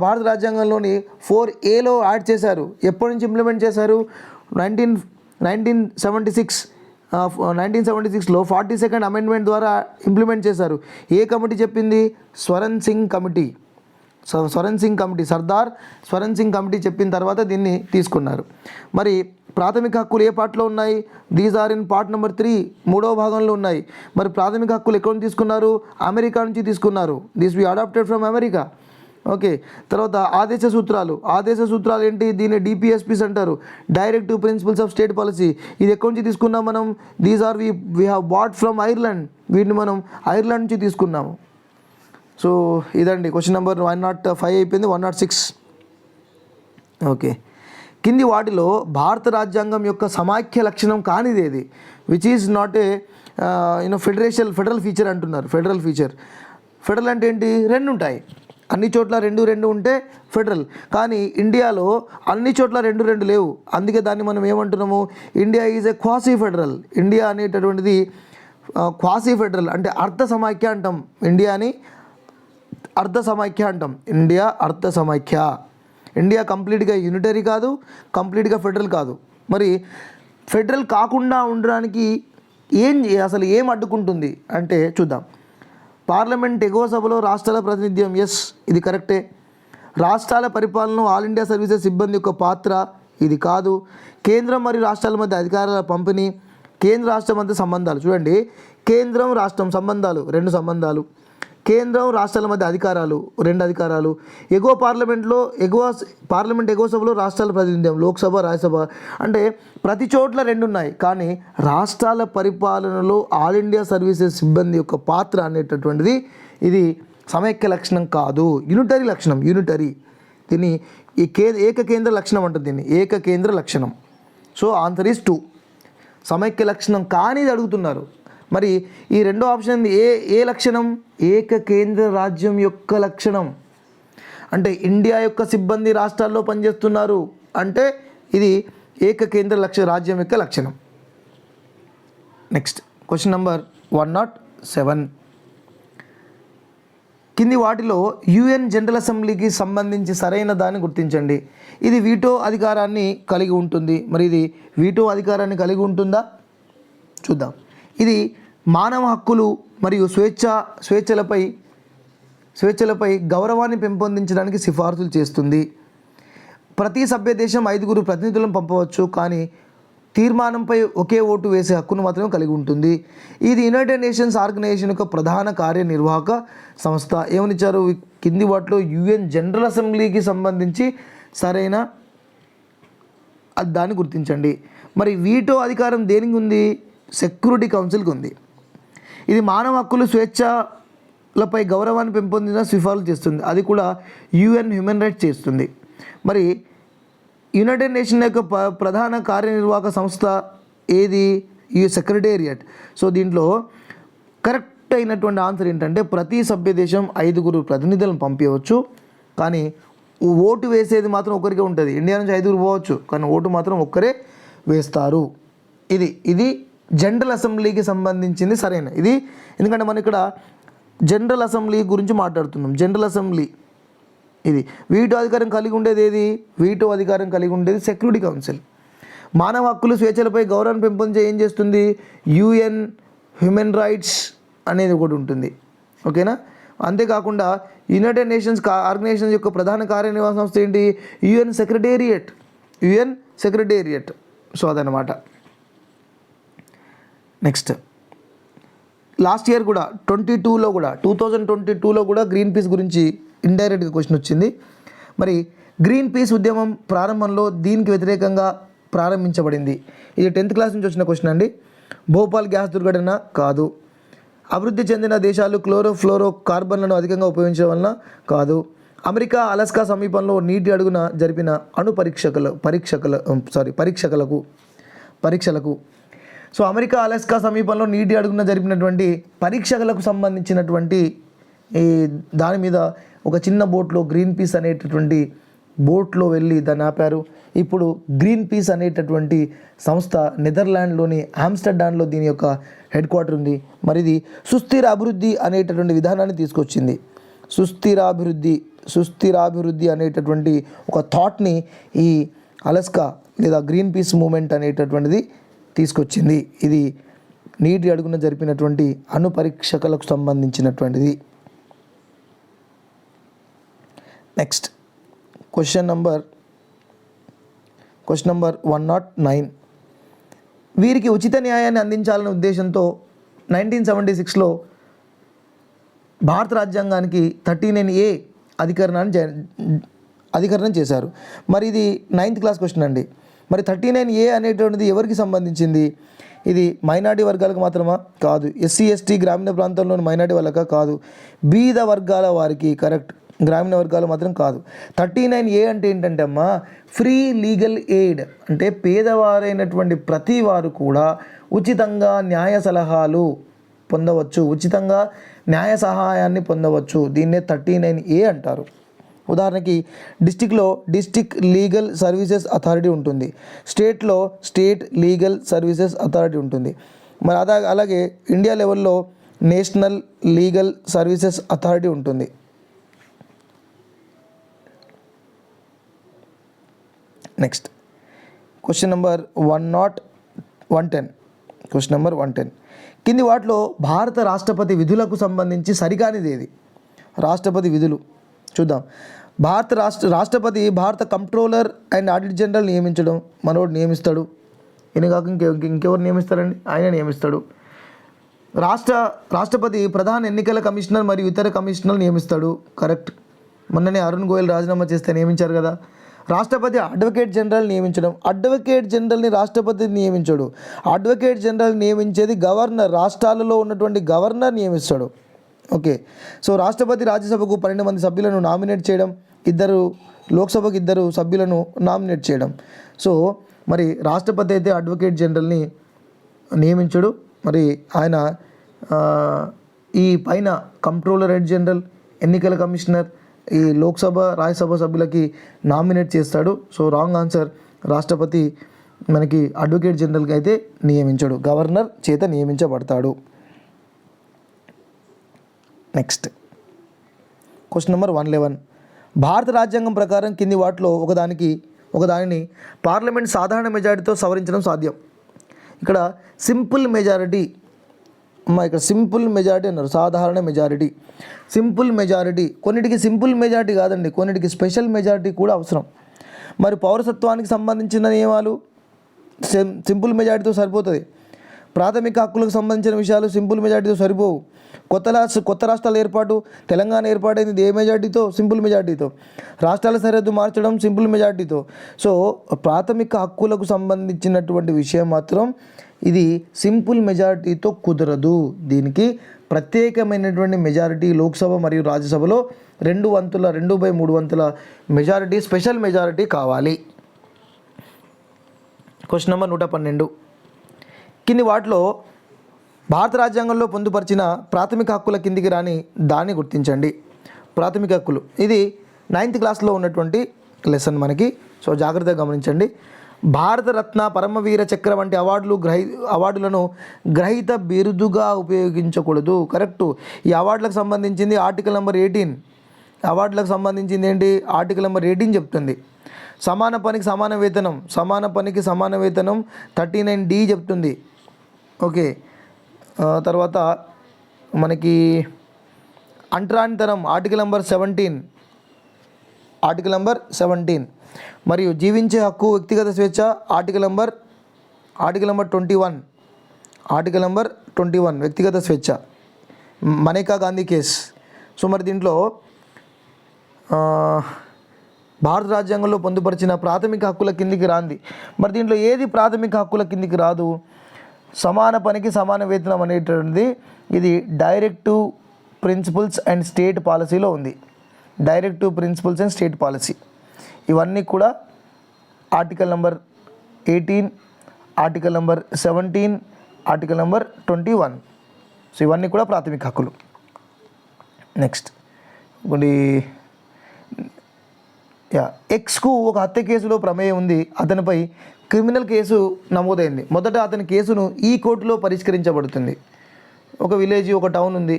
భారత రాజ్యాంగంలోని 4Aలో యాడ్ చేశారు. ఎప్పటి నుంచి ఇంప్లిమెంట్ చేశారు? 1976లో 42nd అమెండ్మెంట్ ద్వారా ఇంప్లిమెంట్ చేశారు. ఏ కమిటీ చెప్పింది? సర్దార్ స్వరణ్ సింగ్ కమిటీ చెప్పిన తర్వాత దీన్ని తీసుకున్నారు. మరి ప్రాథమిక హక్కులు ఏ పార్ట్లో ఉన్నాయి? These are in part number 3 3వ భాగంలో ఉన్నాయి. మరి ప్రాథమిక హక్కులు ఎక్కడ నుంచి తీసుకున్నారు? అమెరికా నుంచి తీసుకున్నారు. This we adopted from America. Okay, తర్వాత ఆదేశ సూత్రాలు ఏంటి? దీన్ని DPSPs అంటారు, directive principles of state policy. ఇది ఎక్కడి నుంచి తీసుకున్నాం మనం? These are we have bought from Ireland. వీటిని మనం ఐర్లాండ్ నుంచి తీసుకున్నాము. సో ఇదండి క్వశ్చన్ నెంబర్ 105 అయిపోయింది. 106. ఓకే, కింది వాటిలో భారత రాజ్యాంగం యొక్క సమాఖ్య లక్షణం కానిదేది? Which is not a federal feature అంటున్నారు. ఫెడరల్ అంటే ఏంటి? 2 ఉంటాయి. అన్ని చోట్ల 2 ఉంటే ఫెడరల్. కానీ ఇండియాలో అన్ని చోట్ల 2 లేవు. అందుకే దాన్ని మనం ఏమంటున్నాము? India is a quasi federal. India అనేటటువంటిది క్వాసీ ఫెడరల్ అంటే అర్ధ సమాఖ్య అంటాం. ఇండియాని అర్ధ సమాఖ్య అంటాం. ఇండియా కంప్లీట్గా యూనిటరీ కాదు, కంప్లీట్గా ఫెడరల్ కాదు. మరి ఫెడరల్ కాకుండా ఉండడానికి అసలు ఏం అడ్డుకుంటుంది అంటే చూద్దాం. పార్లమెంట్ ఎగువ సభలో రాష్ట్రాల ప్రాతినిధ్యం, ఎస్ ఇది కరెక్టే. రాష్ట్రాల పరిపాలన, ఆల్ ఇండియా సర్వీసెస్ సిబ్బంది యొక్క పాత్ర, ఇది కాదు. కేంద్రం మరియు రాష్ట్రాల మధ్య అధికారాల పంపిణీ, కేంద్ర రాష్ట్రం మధ్య సంబంధాలు. చూడండి, కేంద్రం రాష్ట్రం సంబంధాలు 2 సంబంధాలు, కేంద్రం రాష్ట్రాల మధ్య అధికారాలు 2 అధికారాలు. పార్లమెంట్ ఎగువ సభలో రాష్ట్రాల ప్రాతినిధ్యం, లోక్సభ, రాజ్యసభ. అంటే ప్రతి చోట్ల 2 ఉన్నాయి. కానీ రాష్ట్రాల పరిపాలనలో ఆల్ ఇండియా సర్వీసెస్ సిబ్బంది యొక్క పాత్ర అనేటటువంటిది ఇది సమైక్య లక్షణం కాదు, యూనిటరీ లక్షణం. దీన్ని ఏకకేంద్ర లక్షణం అంటుంది. దీన్ని ఏకకేంద్ర లక్షణం. So answer is 2. సమైక్య లక్షణం కానిది అడుగుతున్నారు. మరి ఈ రెండో ఆప్షన్ ఏ లక్షణం? ఏకకేంద్ర రాజ్యం యొక్క లక్షణం. అంటే ఇండియా యొక్క సిబ్బంది రాష్ట్రాల్లో పనిచేస్తున్నారు అంటే ఇది ఏకకేంద్ర రాజ్యం యొక్క లక్షణం. Next question number 107. కింది వాటిలో UN జనరల్ అసెంబ్లీకి సంబంధించి సరైన దాన్ని గుర్తించండి. ఇది వీటో అధికారాన్ని కలిగి ఉంటుంది. మరి ఇది వీటో అధికారాన్ని కలిగి ఉంటుందా? చూద్దాం. ఇది మానవ హక్కులు మరియు స్వేచ్ఛలపై గౌరవాన్ని పెంపొందించడానికి సిఫార్సులు చేస్తుంది. ప్రతి సభ్య దేశం 5 ప్రతినిధులను పంపవచ్చు, కానీ తీర్మానంపై ఒకే ఓటు వేసే హక్కును మాత్రమే కలిగి ఉంటుంది. ఇది యునైటెడ్ నేషన్స్ ఆర్గనైజేషన్ యొక్క ప్రధాన కార్యనిర్వాహక సంస్థ. ఏమనిచ్చారు? కింది వాటిలో UN జనరల్ అసెంబ్లీకి సంబంధించి సరైన దాన్ని గుర్తించండి. మరి వీటో అధికారం దేనికి ఉంది? సెక్యూరిటీ కౌన్సిల్కి ఉంది. ఇది మానవ హక్కులు స్వేచ్ఛలపై గౌరవాన్ని పెంపొందించిన సిఫార్సు చేస్తుంది. అది కూడా UN హ్యూమన్ రైట్స్ చేస్తుంది. మరి యునైటెడ్ నేషన్ యొక్క ప్రధాన కార్యనిర్వాహక సంస్థ ఏది? ఈ సెక్రటేరియట్. సో దీంట్లో కరెక్ట్ అయినటువంటి ఆన్సర్ ఏంటంటే ప్రతి సభ్య దేశం 5 ప్రతినిధులను పంపించవచ్చు, కానీ ఓటు వేసేది మాత్రం ఒకరికే ఉంటుంది. ఇండియా నుంచి 5 పోవచ్చు, కానీ ఓటు మాత్రం ఒక్కరే వేస్తారు. ఇది జనరల్ అసెంబ్లీకి సంబంధించింది సరైన ఇది. ఎందుకంటే మనం ఇక్కడ జనరల్ అసెంబ్లీ గురించి మాట్లాడుతున్నాం. జనరల్ అసెంబ్లీ ఇది వీటో అధికారం కలిగి ఉండేది ఏది? వీటో అధికారం కలిగి ఉండేది సెక్యూరిటీ కౌన్సిల్. మానవ హక్కులు స్వేచ్ఛలపై గౌరవాన్ని పెంపొందించే ఏం చేస్తుంది? యుఎన్ హ్యూమన్ రైట్స్ అనేది ఒకటి ఉంటుంది. ఓకేనా? అంతేకాకుండా యునైటెడ్ నేషన్స్ ఆర్గనైజేషన్ యొక్క ప్రధాన కార్యనిర్వహణ సంస్థ ఏంటి? UN secretariat. సో అదనమాట. నెక్స్ట్ లాస్ట్ ఇయర్ కూడా 2022లో కూడా గ్రీన్ పీస్ గురించి ఇండైరెక్ట్గా క్వశ్చన్ వచ్చింది. మరి గ్రీన్ పీస్ ఉద్యమం ప్రారంభంలో దీనికి వ్యతిరేకంగా ప్రారంభించబడింది. ఇది 10th క్లాస్ నుంచి వచ్చిన క్వశ్చన్ అండి. భోపాల్ గ్యాస్ దుర్ఘటన కాదు. అభివృద్ధి చెందిన దేశాలు క్లోరోఫ్లోరో కార్బన్లను అధికంగా ఉపయోగించడం వలన కాదు. అమెరికా అలాస్కా సమీపంలో నీటి అడుగున జరిపిన అణు పరీక్షలకు. సో అమెరికా అలాస్కా సమీపంలో నీటి అడుగున జరిపినటువంటి పరీక్షలకు సంబంధించినటువంటి ఈ దాని మీద ఒక చిన్న బోట్లో గ్రీన్ పీస్ అనేటటువంటి బోట్లో వెళ్ళి దాన్ని ఆపారు. ఇప్పుడు గ్రీన్ పీస్ అనేటటువంటి సంస్థ నెదర్లాండ్లోని ఆమ్స్టర్డామ్లో దీని యొక్క హెడ్ క్వార్టర్ ఉంది. మరి ఇది సుస్థిర అభివృద్ధి అనేటటువంటి విధానాన్ని తీసుకొచ్చింది. సుస్థిరాభివృద్ధి అనేటటువంటి ఒక థాట్ని ఈ అలాస్కా లేదా గ్రీన్ పీస్ మూమెంట్ అనేటటువంటిది తీసుకొచ్చింది. ఇది నీటి అడుగున జరిపినటువంటి అణు పరీక్షలకు సంబంధించినటువంటిది. Next question number 109. వీరికి ఉచిత న్యాయాన్ని అందించాలనే ఉద్దేశంతో 1976లో భారత రాజ్యాంగానికి 39A అధికరణం చేశారు. మరి ఇది 9th క్లాస్ క్వశ్చన్ అండి. మరి 39A అనేటువంటిది ఎవరికి సంబంధించింది? ఇది మైనారిటీ వర్గాలకు మాత్రమా? కాదు. ఎస్సీ ఎస్టీ గ్రామీణ ప్రాంతంలోని మైనారిటీ వాళ్ళకా? కాదు. బీద వర్గాల వారికి. కరెక్ట్. గ్రామీణ వర్గాలు మాత్రం కాదు. 39A అంటే ఏంటంటే అమ్మా, ఫ్రీ లీగల్ ఎయిడ్ అంటే పేదవారైనటువంటి ప్రతి వారు కూడా ఉచితంగా న్యాయ సలహాలు పొందవచ్చు, ఉచితంగా న్యాయ సహాయాన్ని పొందవచ్చు. దీన్నే 39A అంటారు. ఉదాహరణకి డిస్టిక్లో డిస్టిక్ లీగల్ సర్వీసెస్ అథారిటీ ఉంటుంది, స్టేట్లో స్టేట్ లీగల్ సర్వీసెస్ అథారిటీ ఉంటుంది. మరి అలాగే ఇండియా లెవెల్లో నేషనల్ లీగల్ సర్వీసెస్ అథారిటీ ఉంటుంది. Next question number 110. కింది వాటిలో భారత రాష్ట్రపతి విధులకు సంబంధించి సరికానిది ఏది? రాష్ట్రపతి విధులు చూద్దాం. రాష్ట్రపతి భారత కంట్రోలర్ అండ్ ఆడిటర్ జనరల్ నియమించడం, మనోడు నియమిస్తాడు. ఈయన కాక ఇంకెవరు నియమిస్తారండి? ఆయన నియమిస్తాడు. రాష్ట్రపతి ప్రధాన ఎన్నికల కమిషనర్ మరియు ఇతర కమిషనర్లు నియమిస్తాడు. కరెక్ట్. మొన్ననే అరుణ్ గోయల్ రాజీనామా చేస్తే నియమించారు కదా. రాష్ట్రపతి అడ్వకేట్ జనరల్ నియమించడం. అడ్వకేట్ జనరల్ని రాష్ట్రపతి నియమించాడు. అడ్వకేట్ జనరల్ నియమించేది గవర్నర్. రాష్ట్రాలలో ఉన్నటువంటి గవర్నర్ నియమిస్తాడు. ఓకే. సో రాష్ట్రపతి రాజ్యసభకు 12 మంది సభ్యులను నామినేట్ చేయడం, 2 లోక్సభకు 2 సభ్యులను నామినేట్ చేయడం. సో మరి రాష్ట్రపతి అయితే అడ్వకేట్ జనరల్ని నియమించడు. మరి ఆయన ఈ పైన కంట్రోలర్ హెడ్ జనరల్, ఎన్నికల కమిషనర్, ఈ లోక్సభ రాజ్యసభ సభ్యులకి నామినేట్ చేస్తాడు. So wrong answer. రాష్ట్రపతి మనకి అడ్వకేట్ జనరల్కి అయితే నియమించడు, గవర్నర్ చేత నియమించబడతాడు. Next question number 111. భారత రాజ్యాంగం ప్రకారం కింది వాటిలో ఒకదానిని పార్లమెంట్ సాధారణ మెజారిటీతో సవరించడం సాధ్యం. ఇక్కడ సింపుల్ మెజారిటీ ఇక్కడ సింపుల్ మెజారిటీ అన్నారు, సాధారణ మెజారిటీ. సింపుల్ మెజారిటీ కొన్నిటికి సింపుల్ మెజారిటీ కాదండి, కొన్నిటికి స్పెషల్ మెజారిటీ కూడా అవసరం. మరి పౌరసత్వానికి సంబంధించిన నియమాలు సింపుల్ మెజారిటీతో సరిపోతుంది. ప్రాథమిక హక్కులకు సంబంధించిన విషయాలు సింపుల్ మెజారిటీతో సరిపోవు. కొత్త రాష్ట్రాల ఏర్పాటు, తెలంగాణ ఏర్పాటైంది ఏ మెజారిటీతో? సింపుల్ మెజారిటీతో. రాష్ట్రాల సరిహద్దు మార్చడం సింపుల్ మెజారిటీతో. సో ప్రాథమిక హక్కులకు సంబంధించినటువంటి విషయం మాత్రం ఇది సింపుల్ మెజారిటీతో కుదరదు. దీనికి ప్రత్యేకమైనటువంటి మెజారిటీ లోక్సభ మరియు రాజ్యసభలో 2/3 మెజారిటీ, స్పెషల్ మెజారిటీ కావాలి. Question number 112. కింది వాటిలో భారత రాజ్యాంగంలో పొందుపరిచిన ప్రాథమిక హక్కుల కిందికి రాని దాన్ని గుర్తించండి. ప్రాథమిక హక్కులు ఇది 9th క్లాస్లో ఉన్నటువంటి లెసన్ మనకి. సో జాగ్రత్తగా గమనించండి. భారతరత్న, పరమవీర చక్ర వంటి అవార్డులను గ్రహీత బిరుదుగా ఉపయోగించకూడదు. కరెక్టు. ఈ అవార్డులకు సంబంధించింది ఆర్టికల్ నెంబర్ 18. అవార్డులకు సంబంధించింది ఏంటి, ఆర్టికల్ నెంబర్ 18 చెప్తుంది. సమాన పనికి సమాన వేతనం, సమాన పనికి సమాన వేతనం 39D చెప్తుంది. ఓకే, తర్వాత మనకి అంటరానితనం ఆర్టికల్ నెంబర్ 17 మరియు జీవించే హక్కు వ్యక్తిగత స్వేచ్ఛ ఆర్టికల్ నెంబర్ 21 వ్యక్తిగత స్వేచ్ఛ, మనేకా గాంధీ కేస్. సో మరి దీంట్లో భారత రాజ్యాంగంలో పొందుపరిచిన ప్రాథమిక హక్కుల కిందికి రాంది. మరి దీంట్లో ఏది ప్రాథమిక హక్కుల కిందికి రాదు? సమాన పనికి సమాన వేతనం అనేటువంటిది ఇది డైరెక్టివ్ ప్రిన్సిపల్స్ అండ్ స్టేట్ పాలసీలో ఉంది. Directive principles and state policy ఇవన్నీ కూడా article number 18, article number 17, article number 21. So ఇవన్నీ కూడా ప్రాథమిక హక్కులు. నెక్స్ట్ ఇప్పుడు ఎక్స్కు ఒక హత్య కేసులో ప్రమేయం ఉంది, అతనిపై క్రిమినల్ కేసు నమోదైంది. మొదట అతని కేసును ఈ కోర్టులో పరిష్కరించబడుతుంది. ఒక విలేజ్, ఒక టౌన్ ఉంది,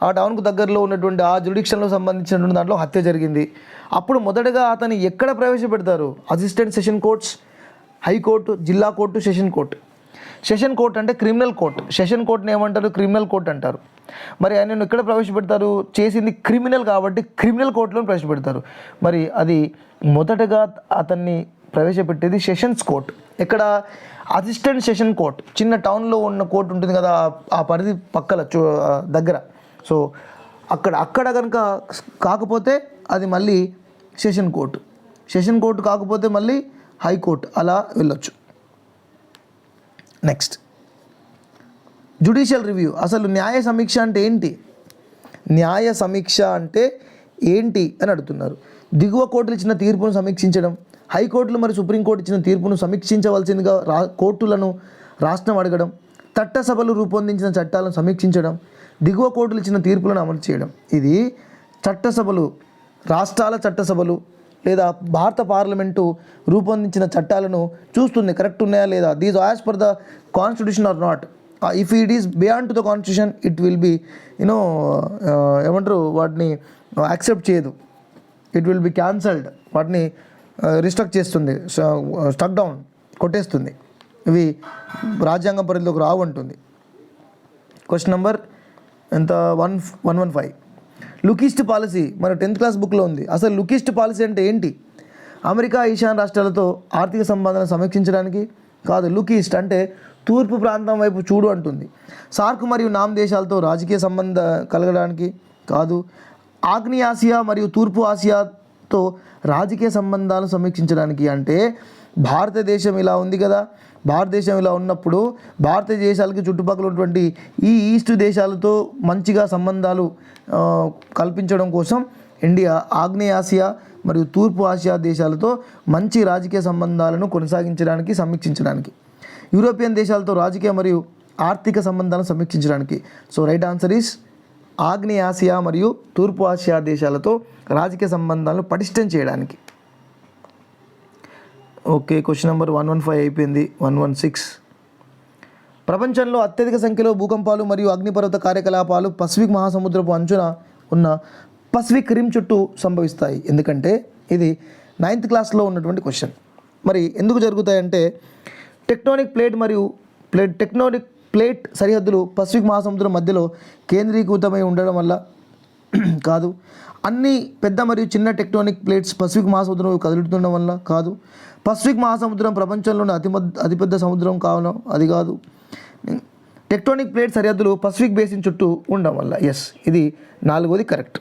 ఆ టౌన్కు దగ్గరలో ఉన్నటువంటి ఆ జ్యుడిక్షన్లో సంబంధించినటువంటి దాంట్లో హత్య జరిగింది. అప్పుడు మొదటగా అతను ఎక్కడ ప్రవేశపెడతారు? అసిస్టెంట్ సెషన్ కోర్ట్స్, హైకోర్టు, జిల్లా court, session court. Session court అంటే క్రిమినల్ కోర్టు, సెషన్ కోర్టుని ఏమంటారు? క్రిమినల్ కోర్టు అంటారు. మరి ఆయన ఎక్కడ ప్రవేశపెడతారు? చేసింది క్రిమినల్ కాబట్టి క్రిమినల్ కోర్టులో ప్రవేశపెడతారు. మరి అది మొదటగా అతన్ని ప్రవేశపెట్టేది సెషన్స్ కోర్ట్. ఎక్కడ? Assistant session court. చిన్న టౌన్లో ఉన్న కోర్టు ఉంటుంది కదా, ఆ పరిధి పక్కల దగ్గర. సో అక్కడ కనుక కాకపోతే అది మళ్ళీ సెషన్ కోర్టు, సెషన్ కోర్టు కాకపోతే మళ్ళీ హైకోర్టు, అలా వెళ్ళొచ్చు. Next judicial review. అసలు న్యాయ సమీక్ష అంటే ఏంటి? న్యాయ సమీక్ష అంటే ఏంటి అని అడుగుతున్నారు. దిగువ కోర్టులు ఇచ్చిన తీర్పును సమీక్షించడం, హైకోర్టులు మరియు సుప్రీంకోర్టు ఇచ్చిన తీర్పును సమీక్షించవలసిందిగా కోర్టులను రాష్ట్రం అడగడం, చట్టసభలు రూపొందించిన చట్టాలను సమీక్షించడం, దిగువ కోర్టులు ఇచ్చిన తీర్పులను అమలు చేయడం. ఇది చట్టసభలు, రాష్ట్రాల చట్టసభలు లేదా భారత పార్లమెంటు రూపొందించిన చట్టాలను చూస్తుంది, కరెక్ట్ ఉన్నాయా లేదా. These as per the constitution are not. If it is beyond to the constitution it will be ఏమంటారు వాటిని యాక్సెప్ట్ చేయదు, ఇట్ విల్ బి క్యాన్సల్డ్, వాటిని రిస్ట్రక్ట్ చేస్తుంది, స్టక్ డౌన్ కొట్టేస్తుంది, ఇవి రాజ్యాంగం పరిధిలోకి రావు అంటుంది. క్వశ్చన్ నెంబర్ ఎంత 115. లుకిస్ట్ పాలసీ మన 10th క్లాస్ బుక్లో ఉంది. అసలు లుకిస్ట్ పాలసీ అంటే ఏంటి? అమెరికా ఈశాన్య రాష్ట్రాలతో ఆర్థిక సంబంధాలను సమీక్షించడానికి కాదు. లుకిస్ట్ అంటే తూర్పు ప్రాంతం వైపు చూడు అంటుంది. సార్క్ మరియు నామ్ దేశాలతో రాజకీయ సంబంధం కలగడానికి కాదు. ఆగ్నేయ ఆసియా మరియు తూర్పు ఆసియాతో రాజకీయ సంబంధాలు సమీక్షించడానికి. అంటే భారతదేశం ఇలా ఉంది కదా, భారతదేశం ఇలా ఉన్నప్పుడు భారతదేశాలకి చుట్టుపక్కల ఉన్నటువంటి ఈ ఈస్ట్ దేశాలతో మంచిగా సంబంధాలు కల్పించడం కోసం ఇండియా ఆగ్నేయ ఆసియా మరియు తూర్పు ఆసియా దేశాలతో మంచి రాజకీయ సంబంధాలను కొనసాగించడానికి, సమీక్షించడానికి. యూరోపియన్ దేశాలతో రాజకీయ మరియు ఆర్థిక సంబంధాలను సమీక్షించడానికి. సో రైట్ ఆన్సర్ ఈస్ ఆగ్నేయ ఆసియా మరియు తూర్పు ఆసియా దేశాలతో రాజకీయ సంబంధాలను పటిష్టం చేయడానికి. ఓకే, క్వశ్చన్ నెంబర్ 115 అయిపోయింది. 116. ప్రపంచంలో అత్యధిక సంఖ్యలో భూకంపాలు మరియు అగ్నిపర్వత కార్యకలాపాలు పసిఫిక్ మహాసముద్రపు అంచున ఉన్న పసిఫిక్ రిమ్ చుట్టూ సంభవిస్తాయి. ఎందుకంటే ఇది 9th క్లాస్లో ఉన్నటువంటి క్వశ్చన్. మరి ఎందుకు జరుగుతాయంటే టెక్టోనిక్ ప్లేట్ సరిహద్దులు పసిఫిక్ మహాసముద్రం మధ్యలో కేంద్రీకృతమై ఉండడం వల్ల కాదు. అన్ని పెద్ద మరియు చిన్న టెక్టోనిక్ ప్లేట్స్ పసిఫిక్ మహాసముద్రం కదులుతుండడం వల్ల కాదు. పసిఫిక్ మహాసముద్రం ప్రపంచంలోని అతిపెద్ద సముద్రం కావడం అది కాదు. టెక్టోనిక్ ప్లేట్ సరిహద్దులు పసిఫిక్ బేసిన్ చుట్టూ ఉండడం వల్ల. ఎస్, ఇది 4వది కరెక్ట్.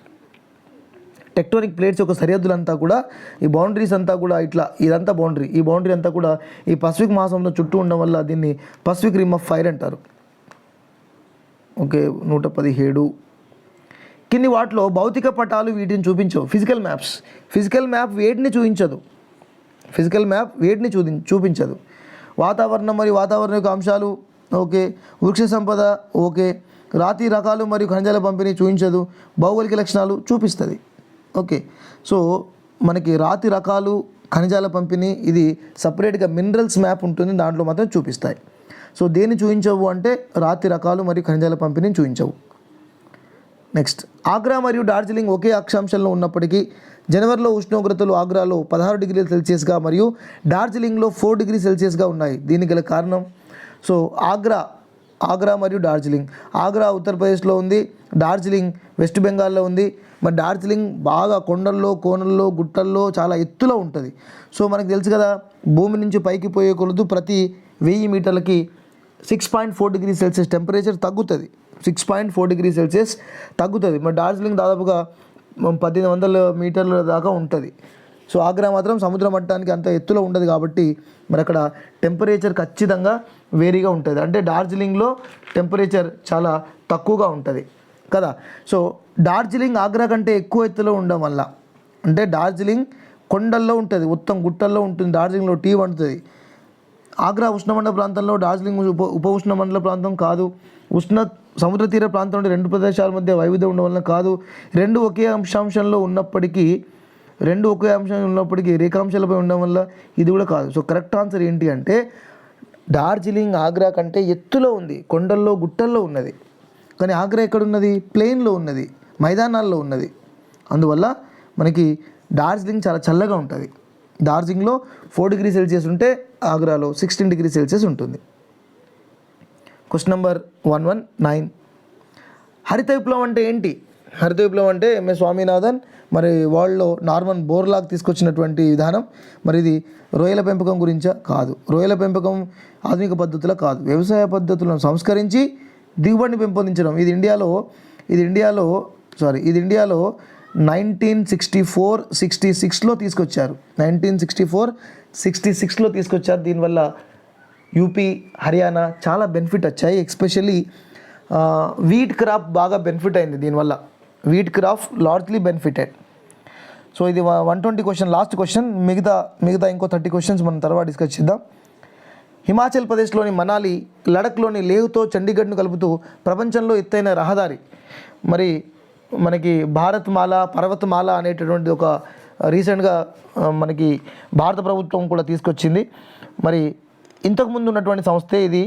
టెక్టోనిక్ ప్లేట్స్ యొక్క సరిహద్దులంతా కూడా, ఈ బౌండరీస్ అంతా కూడా ఇట్లా, ఇదంతా బౌండరీ, ఈ బౌండరీ అంతా కూడా ఈ పసిఫిక్ మహాసముద్రం చుట్టూ ఉండడం వల్ల దీన్ని పసిఫిక్ రిమ్ ఆఫ్ ఫైర్ అంటారు. ఓకే, 117. కింది వాటిలో భౌతిక పటాలు వీటిని చూపించవు. ఫిజికల్ మ్యాప్ వేటిని చూపించదు. వాతావరణం మరియు వాతావరణ యొక్క అంశాలు ఓకే. వృక్ష సంపద ఓకే. రాతి రకాలు మరియు ఖనిజాల పంపిణీ చూపించదు. భౌగోళిక లక్షణాలు చూపిస్తుంది. ఓకే, సో మనకి రాతి రకాలు, ఖనిజాల పంపిణీ ఇది సపరేట్గా మినరల్స్ మ్యాప్ ఉంటుంది, దాంట్లో మాత్రం చూపిస్తాయి. సో దేన్ని చూపించవు అంటే రాతి రకాలు మరియు ఖనిజాల పంపిణీని చూపించవు. నెక్స్ట్, ఆగ్రా మరియు డార్జిలింగ్ ఒకే అక్షాంశంలో ఉన్నప్పటికీ జనవరిలో ఉష్ణోగ్రతలు ఆగ్రాలో 16 డిగ్రీల సెల్సియస్గా మరియు డార్జిలింగ్లో 4 డిగ్రీ సెల్సియస్గా ఉన్నాయి. దీనికి గల కారణం, సో ఆగ్రా మరియు డార్జిలింగ్, ఆగ్రా ఉత్తరప్రదేశ్లో ఉంది, డార్జిలింగ్ వెస్ట్ బెంగాల్లో ఉంది. మరి డార్జిలింగ్ బాగా కొండల్లో, కోనల్లో, గుట్టల్లో చాలా ఎత్తులో ఉంటుంది. సో మనకు తెలుసు కదా, భూమి నుంచి పైకి పోయే కొలదు ప్రతి 1000 మీటర్లకి 6.4 డిగ్రీ సెల్సియస్ టెంపరేచర్ తగ్గుతుంది. 6.4 డిగ్రీ సెల్సియస్ తగ్గుతుంది. మరి డార్జిలింగ్ దాదాపుగా 1800 మీటర్ల దాకా ఉంటుంది. సో ఆగ్రా మాత్రం సముద్ర మట్టానికి అంత ఎత్తులో ఉండదు కాబట్టి మరి అక్కడ టెంపరేచర్ ఖచ్చితంగా వేరీగా ఉంటుంది. అంటే డార్జిలింగ్లో టెంపరేచర్ చాలా తక్కువగా ఉంటుంది కదా. సో డార్జిలింగ్ ఆగ్రా కంటే ఎక్కువ ఎత్తులో ఉండడం వల్ల, అంటే డార్జిలింగ్ కొండల్లో ఉంటుంది, మొత్తం గుట్టల్లో ఉంటుంది, డార్జిలింగ్లో టీ వండుతుంది. ఆగ్రా ఉష్ణమండల ప్రాంతంలో, డార్జిలింగ్ ఉప ఉష్ణమండల ప్రాంతం కాదు. సముద్ర తీర ప్రాంతంలో 2 ప్రదేశాల మధ్య వైవిధ్యం ఉండడం వల్ల కాదు. రెండు ఒకే అంశాంశంలో ఉన్నప్పటికీ రేఖాంశాలపై ఉండడం వల్ల ఇది కూడా కాదు. సో కరెక్ట్ ఆన్సర్ ఏంటి అంటే డార్జిలింగ్ ఆగ్రా కంటే ఎత్తులో ఉంది, కొండల్లో గుట్టల్లో ఉన్నది. కానీ ఆగ్రా ఎక్కడున్నది? ప్లెయిన్లో ఉన్నది, మైదానాల్లో ఉన్నది. అందువల్ల మనకి డార్జిలింగ్ చాలా చల్లగా ఉంటుంది. డార్జిలింగ్లో 4 డిగ్రీ సెల్సియస్ ఉంటే ఆగ్రాలో 16 డిగ్రీ సెల్సియస్ ఉంటుంది. క్వశ్చన్ నెంబర్ 119, హరిత విప్లవం అంటే ఏంటి? హరిత విప్లవం అంటే ఎంఎస్ స్వామినాథన్ మరి వరల్డ్లో నార్మన్ బోర్లాగ్ తీసుకొచ్చినటువంటి విధానం. మరి ఇది రొయ్యల పెంపకం గురించా? కాదు. రొయ్యల పెంపకం ఆధునిక పద్ధతుల కాదు, వ్యవసాయ పద్ధతులను సంస్కరించి దిగుబడిని పెంపొందించడం. ఇది ఇండియాలో 1964-66లో తీసుకొచ్చారు. 1964-66లో తీసుకొచ్చారు. దీనివల్ల యూపీ, హర్యానా చాలా బెనిఫిట్ వచ్చాయి. ఎస్పెషల్లీ వీట్ క్రాప్ బాగా బెనిఫిట్ అయింది దీనివల్ల. Wheat crop largely benefited. So ఇది 120 క్వశ్చన్, లాస్ట్ క్వశ్చన్. మిగతా ఇంకో 30 క్వశ్చన్స్ మనం తర్వాత డిస్కస్ చేద్దాం. హిమాచల్ ప్రదేశ్లోని మనాలి, లడఖ్లోని లేహ్తో చండీగఢ్ను కలుపుతూ ప్రపంచంలో ఎత్తైన రహదారి. మరి మనకి భారత్మాల, పర్వతమాల అనేటటువంటి ఒక రీసెంట్గా మనకి భారత ప్రభుత్వం కూడా తీసుకొచ్చింది. మరి ఇంతకుముందు ఉన్నటువంటి సంస్థే ఇది,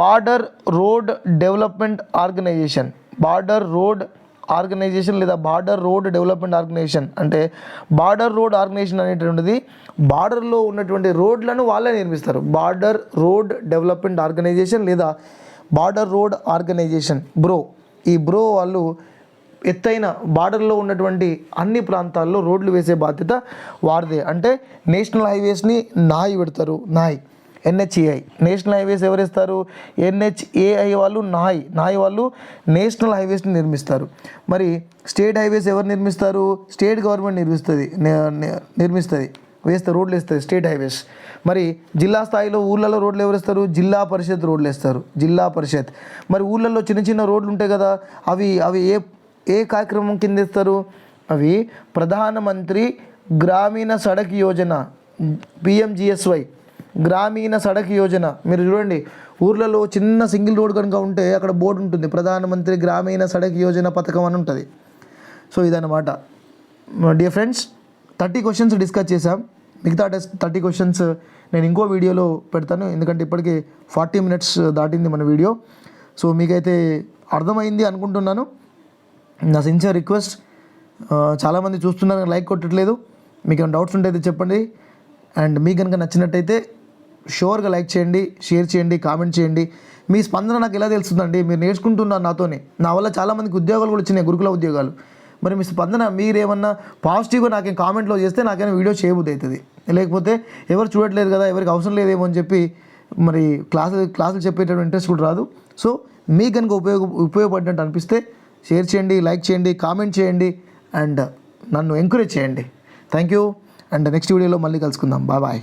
border road development organisation. Border road organisation లేదా బార్డర్ రోడ్ డెవలప్మెంట్ ఆర్గనైజేషన్. అంటే బార్డర్ రోడ్ ఆర్గనైజేషన్ అనేటువంటిది బార్డర్లో ఉన్నటువంటి రోడ్లను వాళ్ళే నిర్మిస్తారు. బార్డర్ రోడ్ డెవలప్మెంట్ ఆర్గనైజేషన్ లేదా బార్డర్ రోడ్ ఆర్గనైజేషన్, బ్రో. ఈ బ్రో వాళ్ళు ఎత్తైన బార్డర్లో ఉన్నటువంటి అన్ని ప్రాంతాల్లో రోడ్లు వేసే బాధ్యత వారిదే. అంటే నేషనల్ హైవేస్ని నాయ్ పెడతారు, నాయ్. NHAI నేషనల్ హైవేస్ ఎవరేస్తారు? NHAI వాళ్ళు, నాయ్ వాళ్ళు నేషనల్ హైవేస్ని నిర్మిస్తారు. మరి స్టేట్ హైవేస్ ఎవరు నిర్మిస్తారు? స్టేట్ గవర్నమెంట్ నిర్మిస్తుంది, రోడ్లు వేస్తుంది స్టేట్ హైవేస్. మరి జిల్లా స్థాయిలో ఊళ్ళలో రోడ్లు ఎవరు వేస్తారు? జిల్లా పరిషత్ రోడ్లు వేస్తారు, జిల్లా పరిషత్. మరి ఊళ్ళల్లో చిన్న రోడ్లు ఉంటాయి కదా, అవి ఏ కార్యక్రమం కింద ఇస్తారు? అవి ప్రధానమంత్రి గ్రామీణ సడక్ యోజన, PMGSY, గ్రామీణ సడక్ యోజన. మీరు చూడండి, ఊర్లలో చిన్న సింగిల్ రోడ్ కనుక ఉంటే అక్కడ బోర్డు ఉంటుంది, ప్రధానమంత్రి గ్రామీణ సడక్ యోజన పథకం అని ఉంటుంది. సో ఇదన్నమాట. డియర్ ఫ్రెండ్స్, 30 క్వశ్చన్స్ డిస్కస్ చేసాం. మిగతా 30 క్వశ్చన్స్ నేను ఇంకో వీడియోలో పెడతాను, ఎందుకంటే ఇప్పటికే 40 మినిట్స్ దాటింది మన వీడియో. సో మీకైతే అర్థమైంది అనుకుంటున్నాను. నా సిన్సియర్ రిక్వెస్ట్, చాలామంది చూస్తున్నారు లైక్ కొట్టట్లేదు. మీకు ఏమైనా డౌట్స్ ఉంటే చెప్పండి. అండ్ మీకు కనుక నచ్చినట్టయితే షూర్గా లైక్ చేయండి, షేర్ చేయండి, కామెంట్ చేయండి. మీ స్పందన నాకు ఎలా తెలుస్తుందండి? మీరు నేర్చుకుంటున్నారు నాతోనే. నా వల్ల చాలామందికి ఉద్యోగాలు కూడా వచ్చినాయి, గురుకుల ఉద్యోగాలు. మరి మీ స్పందన మీరేమన్నా పాజిటివ్గా నాకేం కామెంట్లో చేస్తే నాకైనా వీడియో చేయబుద్ధి అవుతుంది. లేకపోతే ఎవరు చూడట్లేదు కదా, ఎవరికి అవసరం లేదేమో అని చెప్పి మరి క్లాసులు చెప్పేటటువంటి ఇంట్రెస్ట్ కూడా రాదు. సో మీకు కనుక ఉపయోగపడినట్టు అనిపిస్తే షేర్ చేయండి, లైక్ చేయండి, కామెంట్ చేయండి అండ్ నన్ను ఎంకరేజ్ చేయండి. Thank you. అండ్ నెక్స్ట్ వీడియోలో మళ్ళీ కలుసుకుందాం. బాయ్.